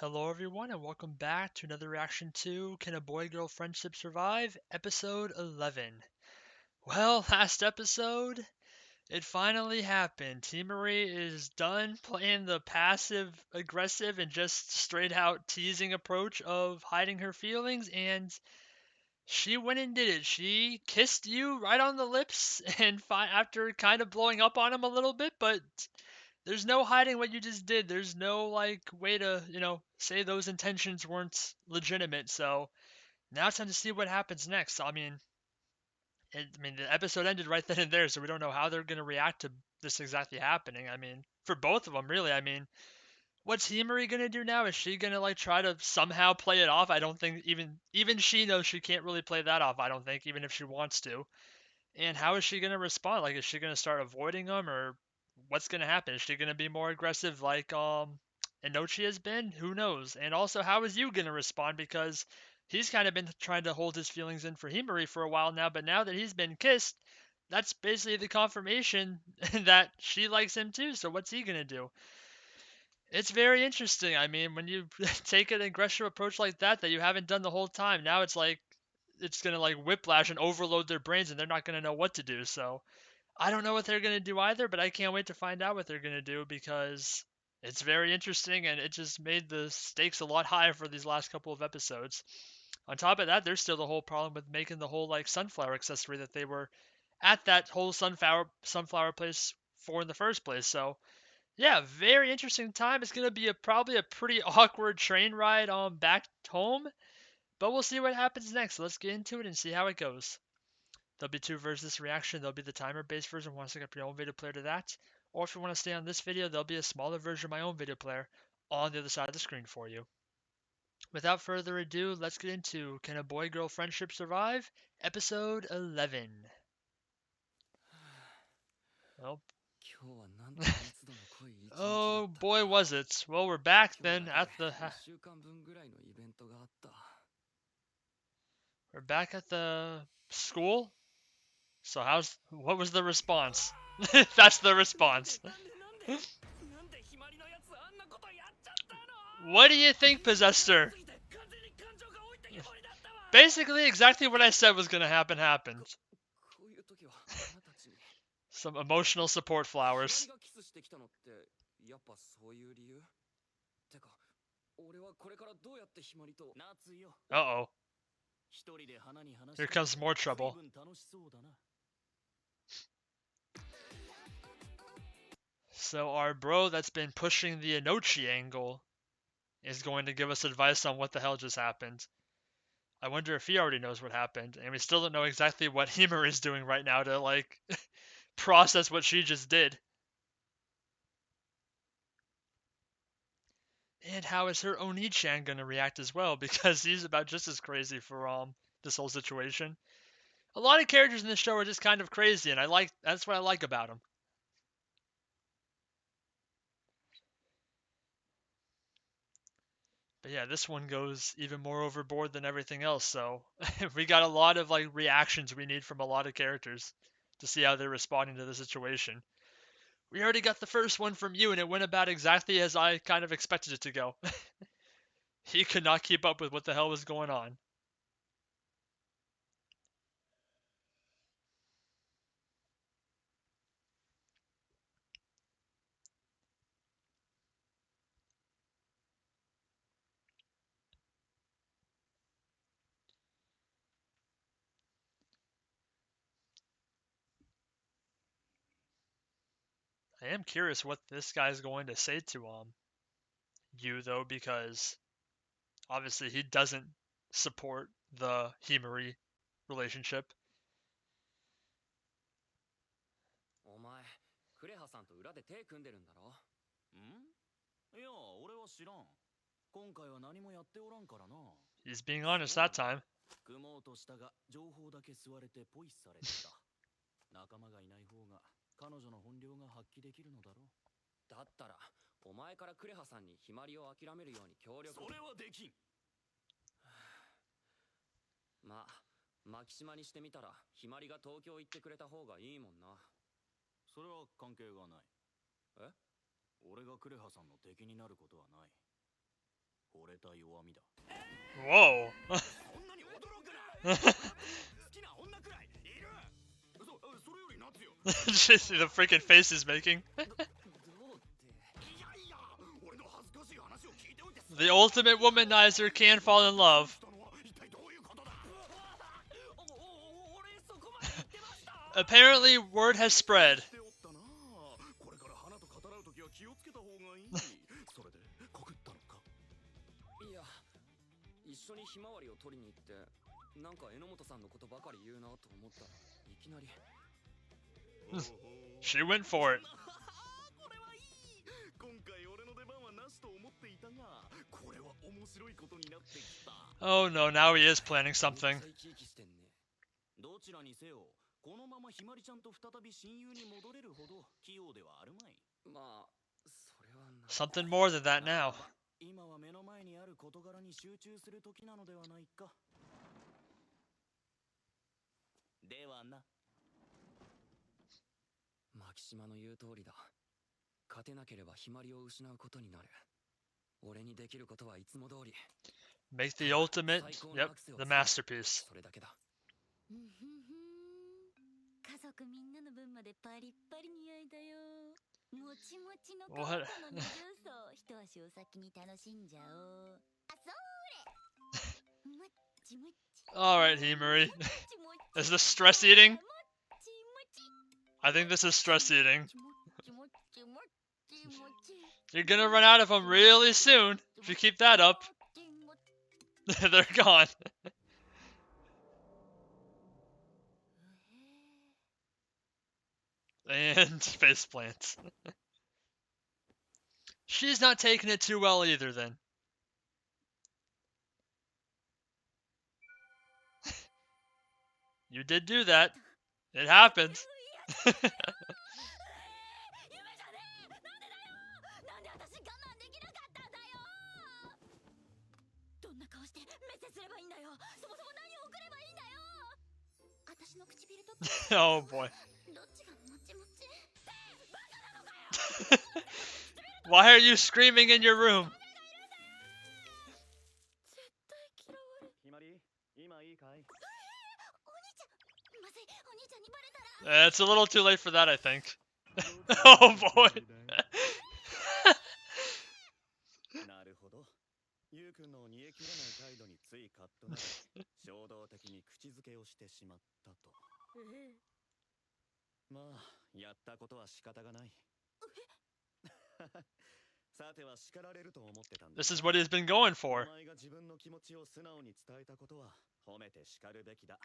Hello, everyone, and welcome back to another reaction to Can a Boy Girl Friendship Survive? Episode 11. Well, last episode, it finally happened. T. Marie is done playing the passive aggressive and just straight out teasing approach of hiding her feelings, and she went and did it. She kissed you right on the lips, and after kind of blowing up on him a little bit, but there's no hiding what you just did. There's no like way to, say those intentions weren't legitimate. So now it's time to see what happens next. The episode ended right then and there, so we don't know how they're gonna react to this exactly happening. For both of them, really. What's Himari gonna do now? Is she gonna like try to somehow play it off? I don't think even she knows she can't really play that off. I don't think, even if she wants to. And how is she going to respond? Like, is she going to start avoiding him, or what's going to happen? Is she going to be more aggressive like Inochi has been? Who knows? And also, how is Yu going to respond? Because he's kind of been trying to hold his feelings in for Himari for a while now, but now that he's been kissed, that's basically the confirmation that she likes him too. So what's he going to do? It's very interesting. When you take an aggressive approach like that you haven't done the whole time, now it's like it's gonna like whiplash and overload their brains, and they're not gonna know what to do. So I don't know what they're gonna do either, but I can't wait to find out what they're gonna do because it's very interesting, and it just made the stakes a lot higher for these last couple of episodes. On top of that, there's still the whole problem with making the whole like sunflower accessory that they were at that whole sunflower place for in the first place. So yeah, very interesting time. It's gonna be probably a pretty awkward train ride back home, but we'll see what happens next. So let's get into it and see how it goes. There'll be two versions of this reaction. There'll be the timer-based version, want to set up your own video player to that. Or if you want to stay on this video, there'll be a smaller version of my own video player on the other side of the screen for you. Without further ado, let's get into Can a Boy-Girl Friendship Survive? Episode 11. Well, oh boy was it. Well, we're back then at the... We're back at the school? So what was the response? That's the response. What do you think, Possessor? Basically, exactly what I said was gonna happen happened. Some emotional support flowers. Uh-oh. Here comes more trouble. So our bro that's been pushing the Inochi angle is going to give us advice on what the hell just happened. I wonder if he already knows what happened, and we still don't know exactly what Himura is doing right now to, like, process what she just did. And how is her Oni-chan gonna react as well, because he's about just as crazy for this whole situation. A lot of characters in this show are just kind of crazy, and that's what I like about them. But yeah, this one goes even more overboard than everything else, so we got a lot of like reactions we need from a lot of characters to see how they're responding to the situation. We already got the first one from you, and it went about exactly as I kind of expected it to go. He could not keep up with what the hell was going on. I am curious what this guy's going to say to you though, because obviously he doesn't support the Himari relationship. お前、クレハさんと裏で手組んでるんだろ？ん？いや、俺は知らん。今回は何もやっておらんからな。He's being honest that time. 組もうとしたが、情報だけ吸われてポイされてた。仲間がいない方が彼女の本領が発揮できるのだろう。だったら、お前からクレハさんにひまりを諦めるように協力。それはできん。まあ、牧島にしてみたら、ひまりが東京行ってくれた方がいいもんな。それは関係がない。え？俺がクレハさんの敵になることはない。た弱みだ。 Whoa. そんなに驚くな。好きな女くらいいる。それより夏よ。 Just see the freaking face he's making. どうって。いやいや、俺の恥ずかしい話を聞いておいて。 The ultimate womanizer can fall in love. 一体どういうことだ。俺そこまで言ってました。 Apparently, word has spread. これから花と語らうときは気をつけた方がいい。それで告ったのか。いや、一緒にひまわりを取りに行って、なんか榎本さんのことばかり言うなと思ったらいきなり。She went for it. これはいい。今回俺の出番はなしと思っていたが、これは面白いことになってきた。 Oh no, now he is planning something. どちらにせよ、このままひまりちゃんと再び親友に戻れるほど器用ではあるまい。まあ、それはな。 Something more than that now. 今は目の前にある事柄に集中する時なのではないか。ではな。牧島の言う通りだ。勝てなければひまりを失うことになる。俺にできることはいつも通り。 Make the ultimate, yep, the masterpiece. それだけだ。家族みんなの分までパリッパリに焼いたよ。もちもちの皮 What? との二重奏、一足お先に楽しんじゃおう。あ、それ。もっちもち。 Alright, Himuri. Is this stress eating? I think this is stress eating. You're gonna run out of them really soon if you keep that up. They're gone. And face plants. She's not taking it too well either then. You did do that. It happened. どんな顔してメッセすればいいんだよ。そもそも何を送ればいいんだよ。私の唇と Oh boy. どっちがもちもち。バカなのかよ。 Why are you screaming in your room? 絶対嫌われ。ひまり、今いいかい。お兄ちゃん、まずい。お兄ちゃんにバレたら。 It's a little too late for that, I think. Oh boy. なるほど。ゆうくんの煮え切らない態度についカッとなり、衝動的に口づけをしてしまったと。まあ、やったことは仕方がない。さては叱られると思ってたんだ。 This is what he's been going お for. 前が自分の気持ちを素直に伝えたことは褒めて叱るべきだ。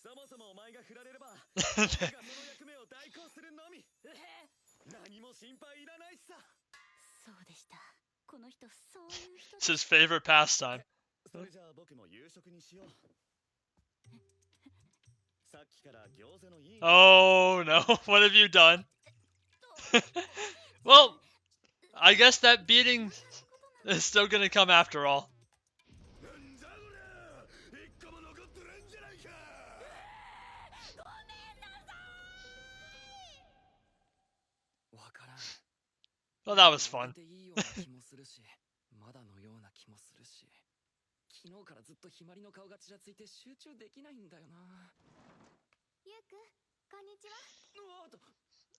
そもそもお前が振られれば、僕がその役目を代行するのみ。何も心配いらないさ。そうでした。この人、そういう人。 It's his favorite pastime. それじゃあ僕も夕食にしよう。さっきから餃子のいい。 Oh no, what have you done? Well, I guess that beating is still gonna come after all. なんだこりゃ、一個も残ってないんじゃないか。ごめんなさい。わからん。 Well, that was fun. いいような気もするし、まだのような気もするし。昨日からずっとひまりの顔がちらついて集中できないんだよな。ゆうくん、こんにちは。うわーと、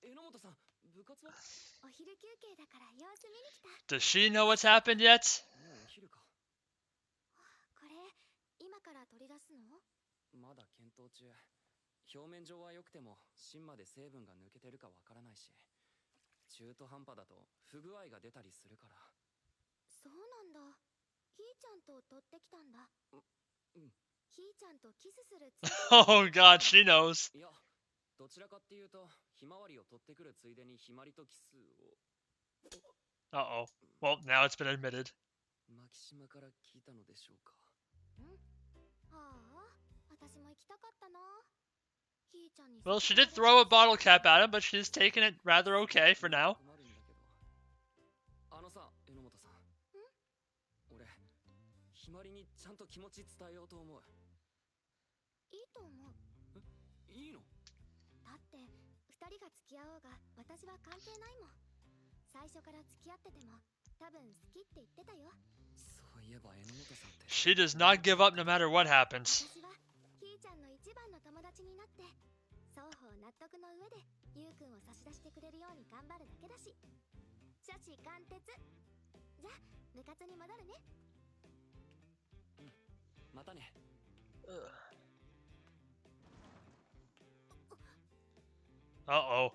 榎本さん、部活は？お昼休憩だから様子見に来た。 Does she know what's happened yet? もうお昼か。これ、今から取り出すの？まだ検討中。表面上は良くても芯まで成分が抜けてるかわからないし、中途半端だと不具合が出たりするから。そうなんだ。ひーちゃんと取ってきたんだ。うん。ひーちゃんとキスするつ Oh god, she knows. いや、どちらかっていうと、ひまわりを取ってくるついでにひまりとキスを。 Uh-oh. Well, now it's been admitted. 牧島から聞いたのでしょうか。ああ、私も行きたかったな。ひーちゃんに。 Well, she did throw a bottle cap at him, but she's taking it rather okay for now. 困るんだけど。あのさ、榎本さん。俺、ひまりにちゃんと気持ち伝えようと思う。いいと思う。いいの？だって二人が付き合おうが私は関係ないもん。最初から付き合ってても多分好きって言ってたよ。そう She does not give up no matter what happens. 私はひーちゃんの一番の友達になって双方納得の上でゆうくんを差し出してくれるように頑張るだけだし初子貫徹じゃあ部活に戻るねまたね Uh-oh.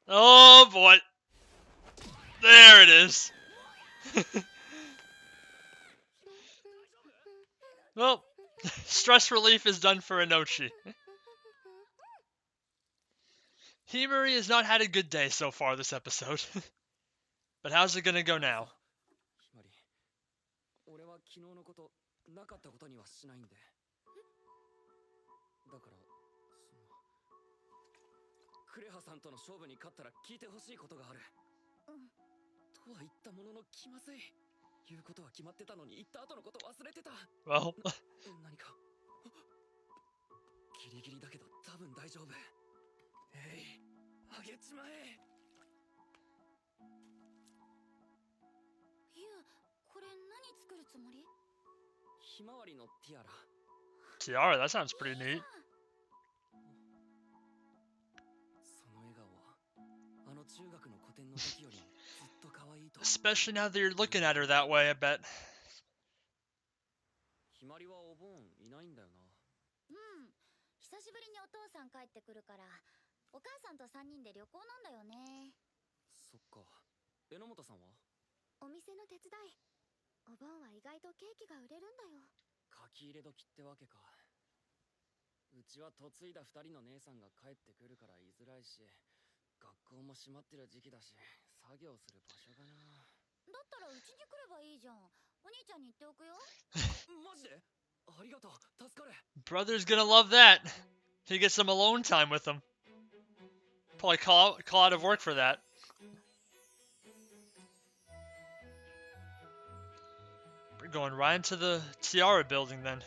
Oh boy. There it is. Well, stress relief is done for Inochi. Himari has not had a good day so far this episode. But how's it gonna go now? ひまり俺は昨日のことなかったことにはしないんでだからクレハさんとの勝負に勝ったら聞いてほしいことがあるとは言ったものの気まずい言うことは決まってたのに言った後のこと忘れてた Well, 何かギリギリだけど多分大丈夫あげちまえゆうこれ何作るつもりひまわりのティアラ Tiara, that sounds pretty neat. その笑顔はあの中学の古典の時よりもずっと可愛いと Especially now that you're looking at her that way, I bet. ひまりはお盆いないんだよなうん久しぶりにお父さん帰ってくるからお母さんと3人で旅行なんだよねそっか榎本さんはお店の手伝いお盆は意外とケーキが売れるんだよ書き入れ時ってわけかうちは嫁いだ2人の姉さんが帰ってくるから居づらいし学校も閉まってる時期だし作業する場所がなだったらうちに来ればいいじゃんお兄ちゃんに言っておくよマジでありがとう助かる Brother's gonna love that. He gets some alone time with him. Probably call out of work for that. We're going right into the Tiara building then.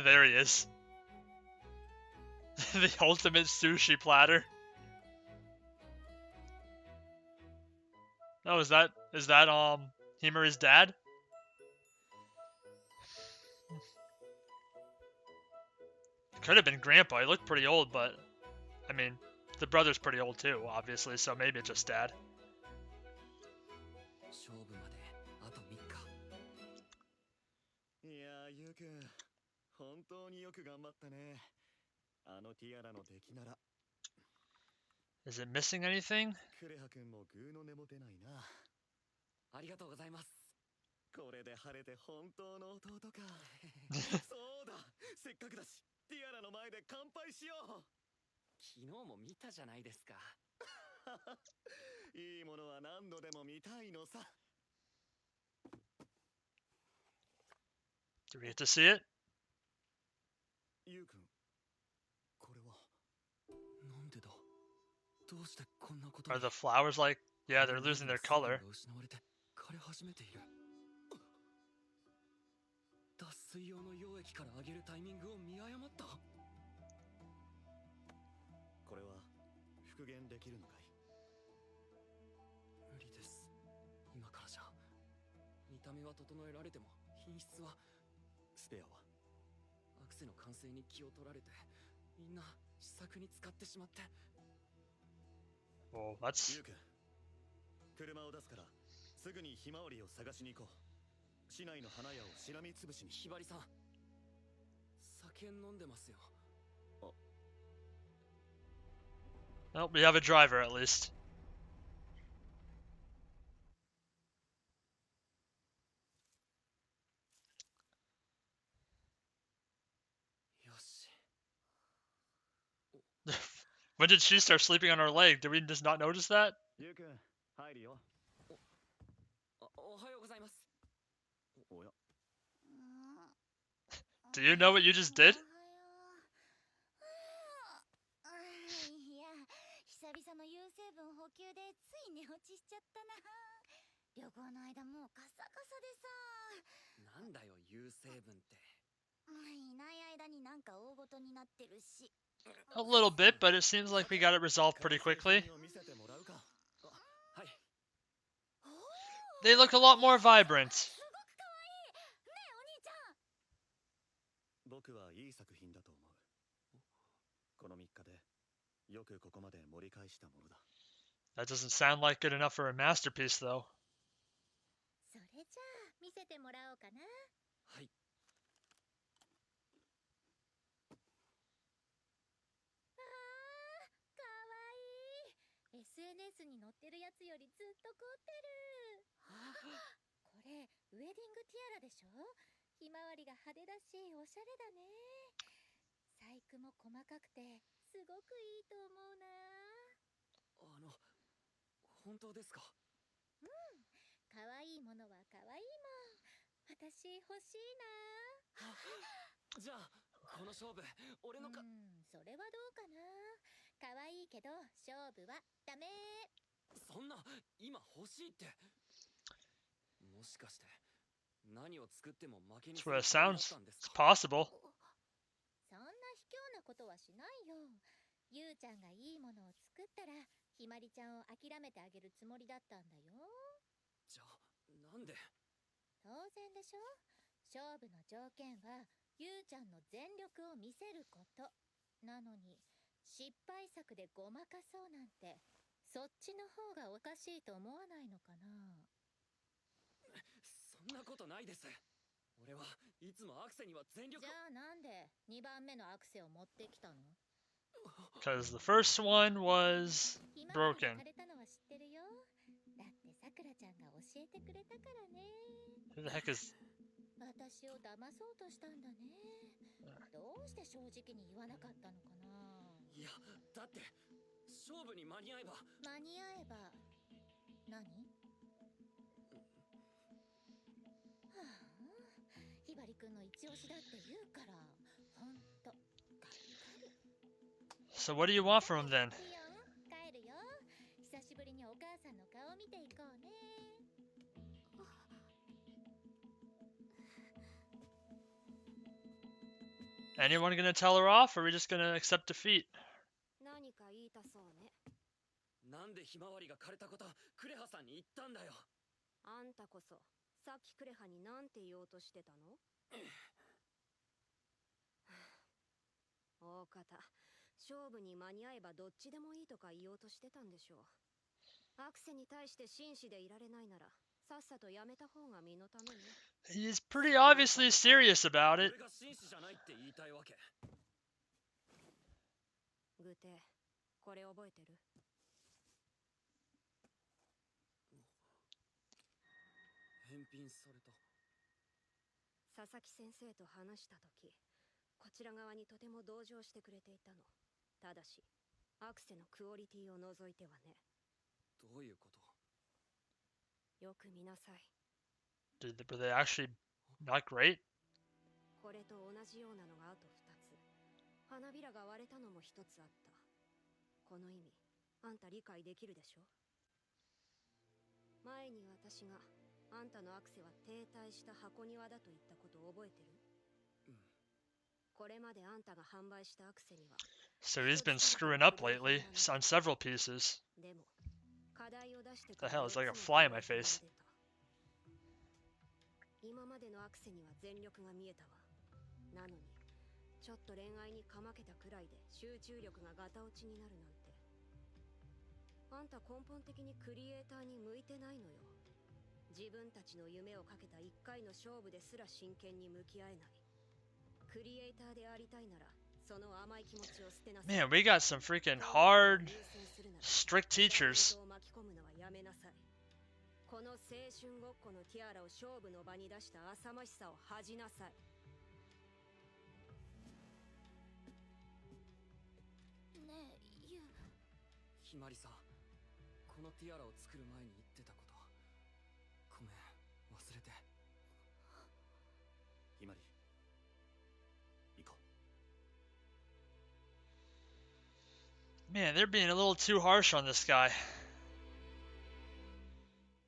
There he is. The ultimate sushi platter. Oh, is that Himari's dad? Could have been Grandpa. He looked pretty old, but I mean, the brother's pretty old too, obviously, so maybe it's just dad. 勝負まであと3日いやーゆうくん本当によく頑張ったねあのティアラの出来なら Is it missing anything? クレハくんもグーの根も出ないなありがとうございますこれで晴れて本当の弟かそうだせっかくだしティアラの前で乾杯しよう昨日も見たじゃないですかいいものは何度でも見たいのさ Do we get to see it? ゆうくんこれはなんでだどうしてこんなことに Are the flowers like, yeah, they're losing their color. 失われて枯れ始めている脱水用の溶液から上げるタイミングを見誤ったこれは復元できるのかい無理です今からじゃ見た目は整えられても品質はスペアはアクセの完成に気を取られてみんな試作に使ってしまって Well, that's ゆうくん車を出すからすぐにひまわりを探しに行こう市内の花屋をしらみつぶしにひばりさん酒飲んでますよ well, we have a driver at least. よし When did she start sleeping on her leg? Did we just not notice that? ゆうくん入るよおはようございますおや Do you know what you just did? いや久々の有成分補給でつい寝落ちしちゃったな旅行の間もうカサカサでさなんだよ有成分っていない間なんか大ごとになってるし。 A little bit, but it seems like we got it resolved pretty quickly. を見せてもらうか。はい。 They look a lot more vibrant. すごく可愛いねえお兄ちゃん。僕はいい作品だと思う。この3日でよくここまで盛り返したものだ。 That doesn't sound like good enough for a masterpiece, though. それじゃあ見せてもらおうかな。はい。あーかわいい。 SNS に載ってるやつよりずっと凝ってる。これウェディングティアラでしょ。ひまわりが派手だしおしゃれだね。細工も細かくてすごくいいと思うな。本当ですか？かわいいものはかわいいもん。私欲しいな。じゃあこの勝負俺のか。それはどうかな。かわいいけど勝負はダメ。そんな今欲しいって。もしかして何を作っても負けに That's す what る it つもりだっ sounds. たんです It's か？ possible. そんな卑怯なことはしないよ。ゆうちゃんがいいものを作ったらひまりちゃんを諦めてあげるつもりだったんだよ。じゃあなんで？当然でしょ。勝負の条件はゆうちゃんの全力を見せることなのに、失敗作でごまかそうなんて、そっちの方がおかしいと思わないのかな。そんなことないです。俺はいつもアクセには全力を。じゃあなんで2番目のアクセを持ってきたの。 Because the first one was ひまわりが broken. 枯れたのは知ってるよ。だってさくらちゃんが教えてくれたからね。 Who the heck is... 私を騙そうとしたんだね。どうして正直に言わなかったのかな。いやだって勝負に間に合えば。間に合えば何。はあ、ひばりくんの一押しだって言うからほんとがっかり。 So what do you want from him then? イオン帰るよ。久しぶりにお母さんの顔見ていこうね。 Anyone gonna tell her off, or are we just gonna accept defeat? 何か言いたそうね。なんでひまわりが枯れたことクレハさんに言ったんだよ。あんたこそさっきクレハになんて言おうとしてたの。大方勝負に間に合えばどっちでもいいとか言おうとしてたんでしょう。アクセに対して真摯でいられないならさっさとやめた方が身のためね。 He's pretty obviously serious about it. 俺が紳士じゃないって言いたいわけ。グテ、これ覚えてる？返品された。佐々木先生と話した時、こちら側にとても同情してくれていたの。ただしアクセのクオリティを除いてはね。どういうこと？よく見なさい。 Were they actually not great? これと同じようなのがあと2つ。花びらが割れたのも1つあった。この意味あんた理解できるでしょ。前に私があんたのアクセは停滞した箱庭だと言ったことを覚えてる？これまであんたが販売したアクセには So he's been screwing up lately on several pieces. でも課題を出して The hell, it's like a fly in my face. 今までのアクセには全力が見えたわ。なのにちょっと恋愛にかまけたくらいで集中力がガタ落ちになるなんて。あんた根本的にクリエイターに向いてないのよ。自分たちの夢をかけた1回の勝負ですら真剣に向き合えない。クリエイターでありたいならその甘い気持ちを捨てなさい。 Man, we got some freaking hard, strict teachers. 巻き込むのはやめなさい。この青春ごっこのティアラを勝負の場に出した浅ましさを恥じなさい。ねえゆう。ひまりさん、このティアラを作る前に言ってたこと、ごめん、忘れて。ひまり、行こ Man, they're being a little too harsh on this guy.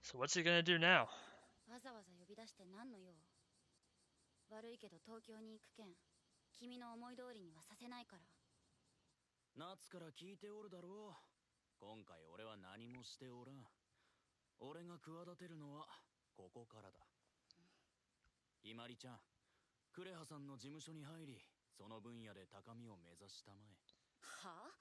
So what's he gonna do now? わざわざ呼び出して何の用。悪いけど東京に行くけん君の思い通りにはさせないから。夏から聞いておるだろう。今回俺は何もしておらん。俺が企てるのはここからだ。ひまりちゃん、クレハさんの事務所に入り、その分野で高みを目指したまえ。はあ、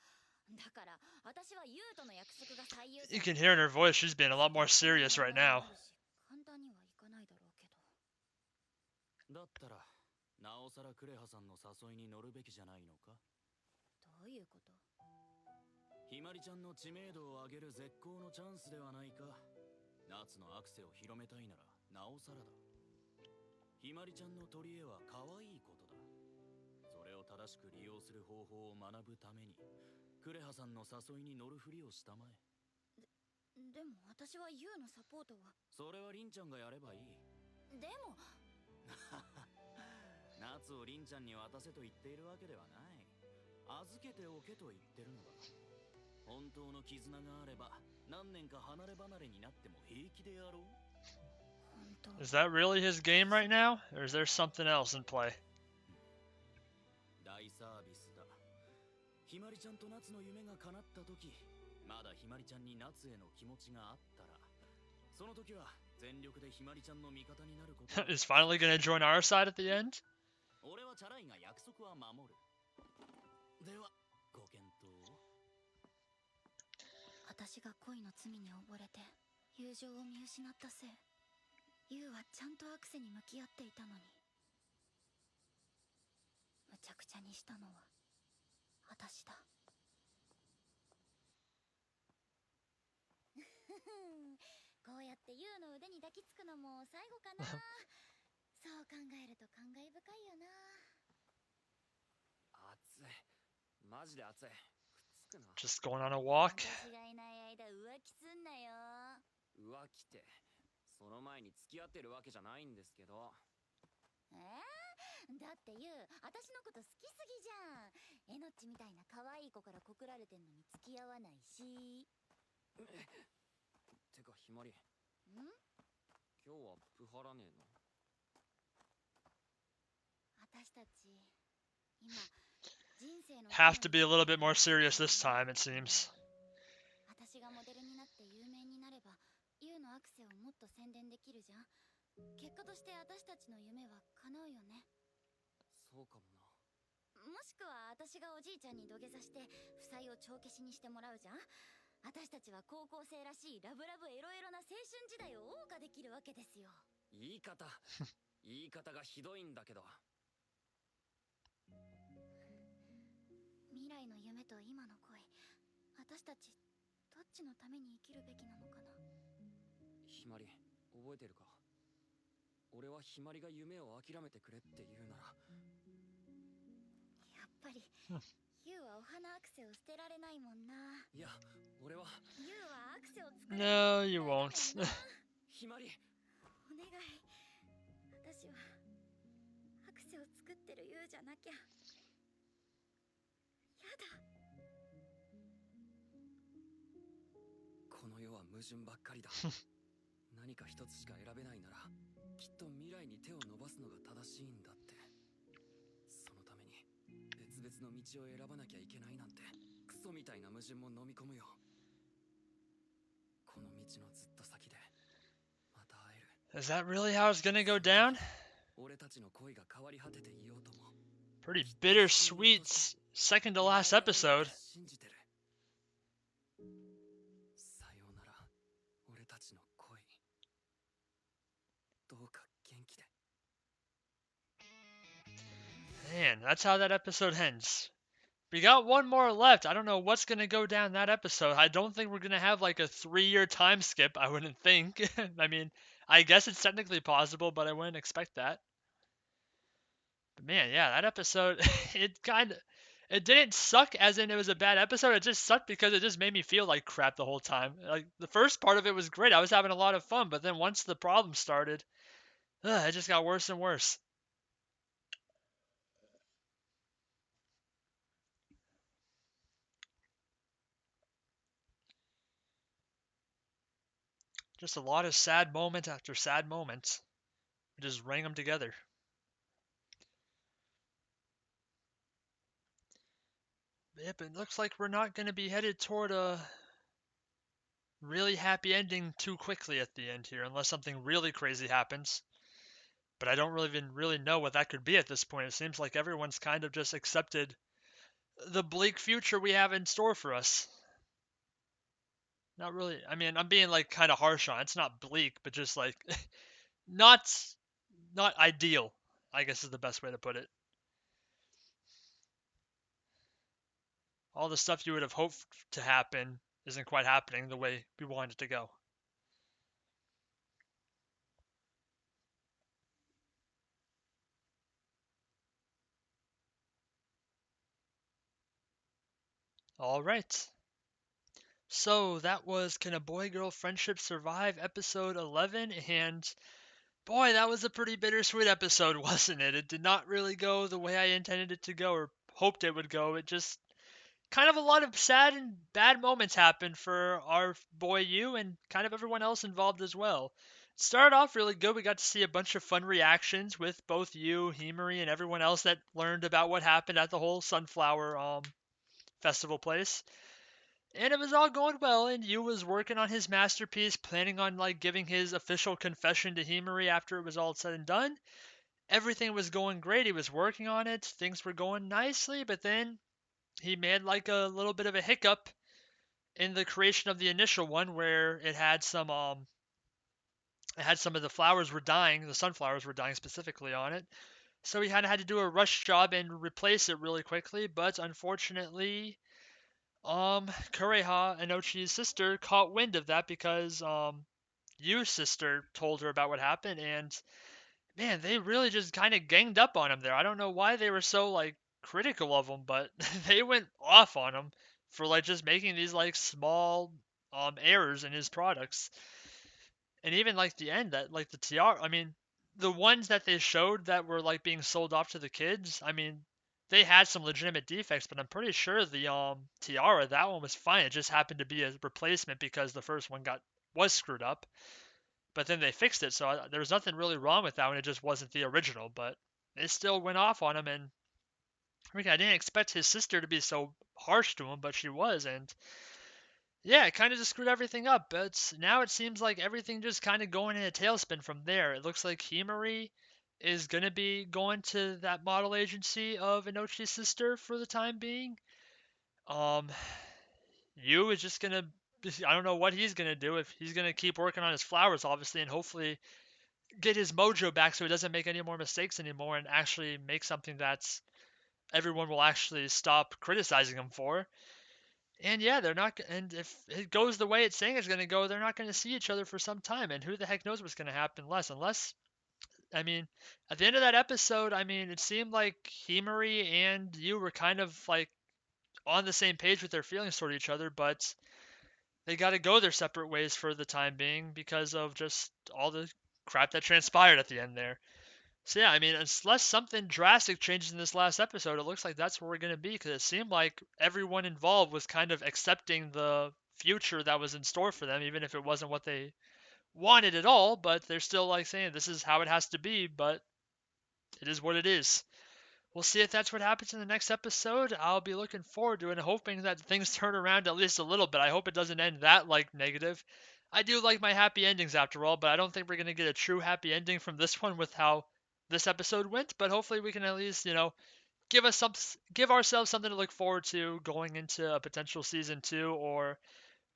だから私はユウとの約束が最優先。 You can hear in her voice she's being a lot more serious right now. 簡単にはいかないだろうけど。だったらなおさらクレハさんの誘いに乗るべきじゃないのか。どういうこと？ひまりちゃんの知名度を上げる絶好のチャンスではないか。夏のアクセを広めたいならなおさらだ。ひまりちゃんの取り柄は可愛いことだ。それを正しく利用する方法を学ぶためにクレハさんの誘いに乗るふりをしたまえ。でも私はユウのサポートは。それはリンちゃんがやればいい。でも夏をリンちゃんに渡せと言っているわけではない。預けておけと言ってるのだ。本当の絆があれば何年か離れ離れになっても平気でやろう。本当。 Is that really his game right now? Or is there something else in play? 大サービスだ。ひまりちゃんと夏の夢が叶った時、まだひまりちゃんに夏への気持ちがあったら、その時は全力でひまりちゃんの味方になること。Is finally gonna join our side at the end? 俺はチャラいが約束は守る。ではご検討を。私が恋の罪に溺れて友情を見失ったせい、ユウはちゃんとアクセに向き合っていたのに、むちゃくちゃにしたのは私だ。こうやってユウの腕に抱きつくのも最後かな。そう考えると感慨深いよな。暑い。マジで暑い。くっつくな。 Just going on a walk? 私がいない間浮気すんなよ。浮気って、その前に付き合ってるわけじゃないんですけど。だってユウ、私のこと好きすぎじゃん。えのっちみたいな可愛い子から告られてんのに付き合わないし。てかひまり、今日はプハらねえの？私たち今人生の Have to be a little bit more serious this time, it seems. 私がモデルになって有名になればユウのアクセをもっと宣伝できるじゃん。結果として私たちの夢は叶うよね。そうかもな。もしくは私がおじいちゃんに土下座して負債を帳消しにしてもらうじゃん。私たちは高校生らしいラブラブエロエロな青春時代を謳歌できるわけですよ。言い方がひどいんだけど。未来の夢と今の恋、私たちどっちのために生きるべきなのかな。ひまり、覚えてるか？俺はひまりが夢を諦めてくれって言うなら。やっぱりユウはお花アクセを捨てられないもんな。いや、俺は。ユウはアクセを作る。 No, you won't. ひまり、お願い。私はアクセを作ってるユウじゃなきゃ。やだ。この世は矛盾ばっかりだ。何か一つしか選べないなら、きっと未来に手を伸ばすのが正しいんだって。そのために別々の道を選ばなきゃいけないなんて、クソみたいな矛盾も飲み込むよ。この道のずっと先でまた会える。 Is that really how it's gonna go down? 俺たちの恋が変わり果てていようとも Pretty bittersweet second to last episode. 信じてる。さようなら、俺たちの恋。どうか元気で。 Man, that's how that episode ends. We got one more left. I don't know what's going to go down that episode. I don't think we're going to have like a 3-year time skip. I wouldn't think. I mean, I guess it's technically possible, but I wouldn't expect that. But man, yeah, that episode, it didn't suck as in it was a bad episode. It just sucked because it just made me feel like crap the whole time. Like the first part of it was great. I was having a lot of fun, but then once the problem started, it just got worse and worse. Just a lot of sad moment after sad moment. We just rang them together. Yep, it looks like we're not going to be headed toward a really happy ending too quickly at the end here, unless something really crazy happens. But I don't really even really know what that could be at this point. It seems like everyone's kind of just accepted the bleak future we have in store for us. Not really. I mean, I'm being like kind of harsh on it. It's not bleak, but just like not not ideal, I guess is the best way to put it. All the stuff you would have hoped to happen isn't quite happening the way we wanted it to go. All right. So that was Can a Boy Girl Friendship Survive episode 11, and boy, that was a pretty bittersweet episode, wasn't it? It did not really go the way I intended it to go or hoped it would go. It just kind of a lot of sad and bad moments happened for our boy Yu and kind of everyone else involved as well. It started off really good. We got to see a bunch of fun reactions with both Yu, Himari, and everyone else that learned about what happened at the whole Sunflower festival place. And it was all going well, and Yu was working on his masterpiece, planning on like giving his official confession to Himari after it was all said and done. Everything was going great. He was working on it. Things were going nicely, but then he made like a little bit of a hiccup in the creation of the initial one where it had some of the flowers were dying, the sunflowers were dying specifically on it. So he had to do a rush job and replace it really quickly, but unfortunately Kureha, Inochi's sister, caught wind of that because Yu's sister told her about what happened, and man, they really just kind of ganged up on him there. I don't know why they were so like critical of him, but they went off on him for like just making these like small errors in his products. And even like the end that like the tiara, I mean, the ones that they showed that were like being sold off to the kids, I mean, they had some legitimate defects, but I'm pretty sure the tiara, that one was fine. It just happened to be a replacement because the first one got was screwed up. But then they fixed it, so there was nothing really wrong with that one. It just wasn't the original, but they still went off on him. And I mean, I didn't expect his sister to be so harsh to him, but she was, and yeah, it kind of just screwed everything up. But now it seems like everything just kind of going in a tailspin from there. It looks like Himari is gonna be going to that model agency of Inochi's sister for the time being. Um, Yu is just gonna. I don't know what he's gonna do. If he's gonna keep working on his flowers, obviously, and hopefully get his mojo back so he doesn't make any more mistakes anymore and actually make something that's everyone will actually stop criticizing him for. And yeah, they're not. And if it goes the way it's saying it's going to go, they're not going to see each other for some time. And who the heck knows what's going to happen unless, I mean, at the end of that episode, I mean, it seemed like Himari and you were kind of like on the same page with their feelings toward each other, but they got to go their separate ways for the time being because of just all the crap that transpired at the end there. So yeah, I mean, unless something drastic changes in this last episode, it looks like that's where we're gonna be because it seemed like everyone involved was kind of accepting the future that was in store for them, even if it wasn't what they wanted at all. But they're still like saying this is how it has to be, but it is what it is. We'll see if that's what happens in the next episode. I'll be looking forward to it and hoping that things turn around at least a little bit. I hope it doesn't end that like negative. I do like my happy endings after all, but I don't think we're gonna get a true happy ending from this one with how this episode went. But hopefully we can at least, give ourselves something to look forward to going into a potential season 2 or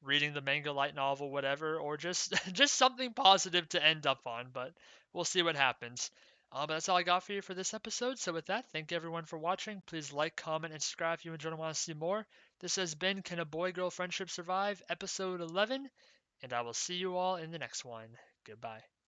reading the manga light novel, whatever, or just just something positive to end up on. But we'll see what happens. But that's all I got for you for this episode. So with that, thank you everyone for watching. Please like, comment, and subscribe if you enjoyed and want to see more. This has been Can a Boy Girl Friendship Survive, episode 11, and I will see you all in the next one. Goodbye.